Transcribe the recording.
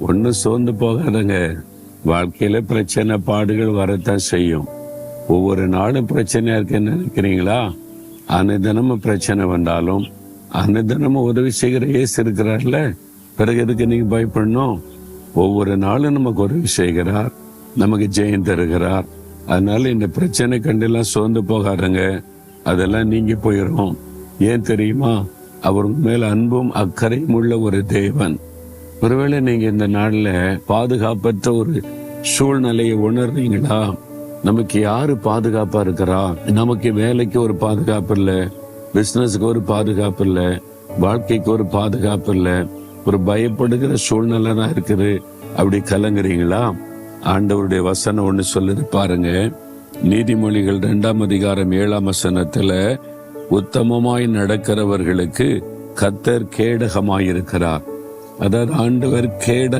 ஒன்னும் சோர்ந்து போகாதங்க. வாழ்க்கையில பிரச்சனை பாடுகள் வரத்தான் செய்யும். ஒவ்வொரு நாளும் பிரச்சனையா இருக்குன்னு நினைக்கிறீங்களா? அனுதினமும் பிரச்சனை வந்தாலும் அனுதினமும் உதவி செய்கிற இயேசு இருக்கிறார்ல, பிறகு எதுக்கு நீங்க பயப்படணும்? ஒவ்வொரு நாளும் நமக்கு உதவி செய்கிறார், நமக்கு ஜெயம் தருகிறார். அதனால இந்த பிரச்சனை கண்டெல்லாம் சோர்ந்து போகாதுங்க. அதெல்லாம் நீங்கி போயிடும். ஏன் தெரியுமா? அவர் மேல் அன்பும் அக்கறையும் உள்ள ஒரு தேவன். ஒருவேளை நீங்க இந்த நாள்ல பாதுகாப்பற்ற ஒரு சூழ்நிலையை உணர்றீங்களா? நமக்கு யாரு பாதுகாப்பா இருக்கிறா? நமக்கு வேலைக்கு ஒரு பாதுகாப்பு இல்லை, பிசினஸுக்கு ஒரு பாதுகாப்பு இல்லை, வாழ்க்கைக்கு ஒரு பாதுகாப்பு இல்லை, ஒரு பயப்படுகிற சூழ்நிலை தான் இருக்குது. அப்படி கலங்குறீங்களா? ஆண்டவருடைய வசனம் ஒண்ணு சொல்லுது பாருங்க. நீதிமொழிகள் 2ஆம் அதிகாரம் 7ஆம் வசனத்துல, உத்தமமாய் நடக்கிறவர்களுக்கு கர்த்தர் கேடகமாயிருக்கிறார். அதாவது ஆண்டவர் கேடகம்